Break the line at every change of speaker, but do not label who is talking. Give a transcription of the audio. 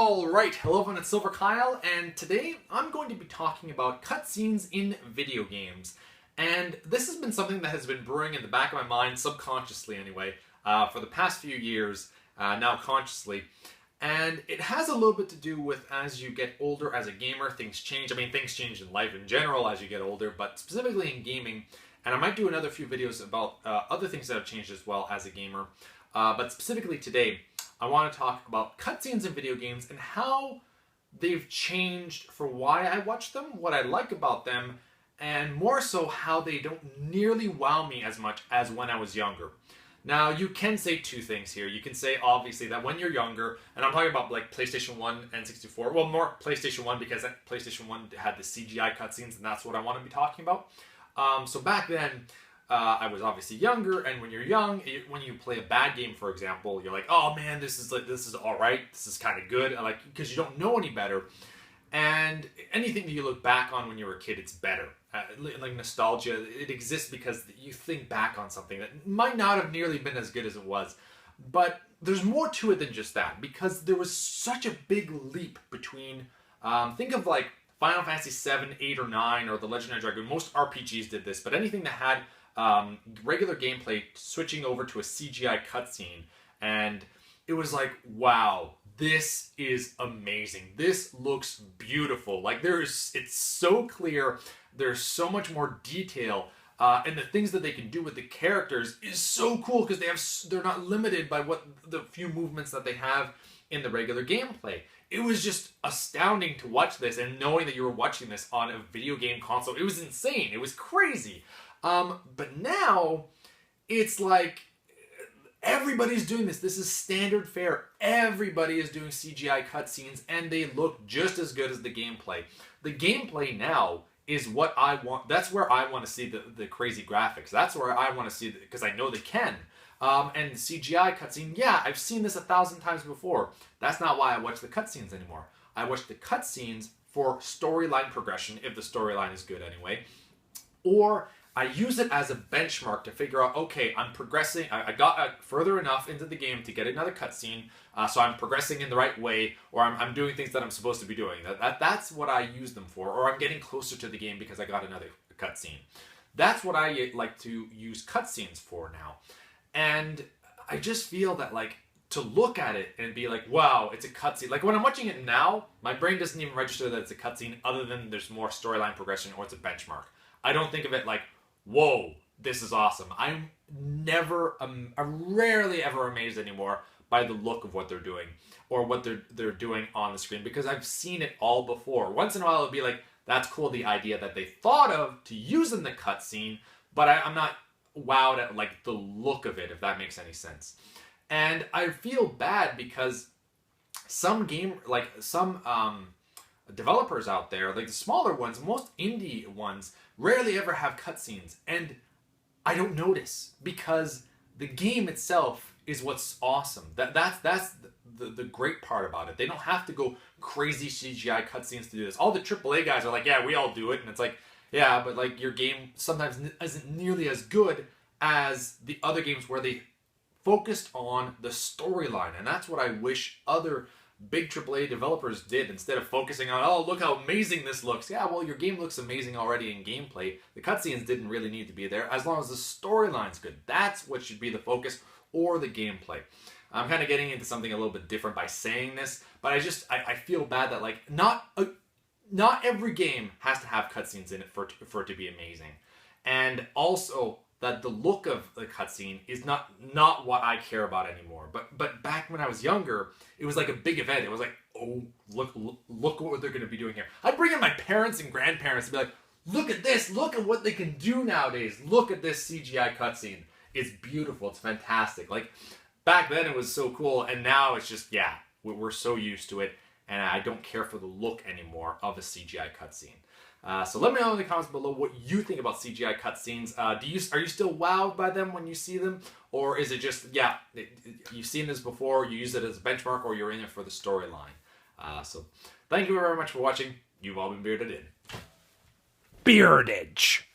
Alright, hello everyone, it's Silver Kyle, and today I'm going to be talking about cutscenes in video games. And this has been something that has been brewing in the back of my mind, subconsciously anyway, for the past few years, now consciously. And it has a little bit to do with as you get older as a gamer, things change. I mean, things change in life in general as you get older, but specifically in gaming. And I might do another few videos about other things that have changed as well as a gamer. But specifically today, I want to talk about cutscenes in video games and how they've changed for why I watch them, what I like about them, and more so how they don't nearly wow me as much as when I was younger. Now, you can say two things here. You can say, obviously, that when you're younger, and I'm talking about like PlayStation 1 and 64, well, more PlayStation 1 because PlayStation 1 had the CGI cutscenes, and that's what I want to be talking about. So back then, I was obviously younger, and when you're young, when you play a bad game, for example, you're like, "Oh man, this is all right. This is kind of good," like because you don't know any better. And anything that you look back on when you were a kid, it's better. Like nostalgia, it exists because you think back on something that might not have nearly been as good as it was. But there's more to it than just that, because there was such a big leap between. Think of like Final Fantasy 7, 8, or 9, or The Legend of Dragoon. Most RPGs did this, but anything that had regular gameplay switching over to a CGI cutscene, and it was like, wow, this is amazing. This looks beautiful. Like it's so clear. There's so much more detail, and the things that they can do with the characters is so cool because they're not limited by what the few movements that they have in the regular gameplay. It was just astounding to watch this, and knowing that you were watching this on a video game console, it was insane. It was crazy. But now, it's like, everybody's doing this. This is standard fare. Everybody is doing CGI cutscenes, and they look just as good as the gameplay. The gameplay now is what I want. That's where I want to see the crazy graphics. That's where I want to see, because I know they can. And the CGI cutscene, yeah, I've seen this 1,000 times before. That's not why I watch the cutscenes anymore. I watch the cutscenes for storyline progression, if the storyline is good anyway. Or I use it as a benchmark to figure out, okay, I'm progressing. I got further enough into the game to get another cutscene, so I'm progressing in the right way, or I'm doing things that I'm supposed to be doing. That's what I use them for, or I'm getting closer to the game because I got another cutscene. That's what I like to use cutscenes for now. And I just feel that, like, to look at it and be like, wow, it's a cutscene. Like, when I'm watching it now, my brain doesn't even register that it's a cutscene other than there's more storyline progression or it's a benchmark. I don't think of it like, whoa, this is awesome. I'm rarely ever amazed anymore by the look of what they're doing or what they're doing on the screen, because I've seen it all before. Once in a while, it'll be like, that's cool, the idea that they thought of to use in the cutscene, but I'm not wowed at like the look of it, if that makes any sense. And I feel bad because some developers out there, like the smaller ones, most indie ones, rarely ever have cutscenes, and I don't notice because the game itself is what's awesome. That's the great part about it. They don't have to go crazy CGI cutscenes to do this. All the AAA guys are like, yeah, we all do it, and it's like, yeah, but like your game sometimes isn't nearly as good as the other games where they focused on the storyline, and that's what I wish other big AAA developers did, instead of focusing on, oh, look how amazing this looks. Yeah, well, your game looks amazing already in gameplay. The cutscenes didn't really need to be there, as long as the storyline's good. That's what should be the focus, or the gameplay. I'm kind of getting into something a little bit different by saying this, but I feel bad that, like, not every game has to have cutscenes in it for it to be amazing. And also that the look of the cutscene is not what I care about anymore. But back when I was younger, it was like a big event. It was like, oh, look what they're going to be doing here. I'd bring in my parents and grandparents and be like, look at this. Look at what they can do nowadays. Look at this CGI cutscene. It's beautiful. It's fantastic. Like, back then it was so cool, and now it's just, yeah, we're so used to it, and I don't care for the look anymore of a CGI cutscene. So let me know in the comments below what you think about CGI cutscenes. Are you still wowed by them when you see them? Or is it just, yeah, you've seen this before, you use it as a benchmark, or you're in it for the storyline? So thank you very much for watching. You've all been bearded in.
Beardage.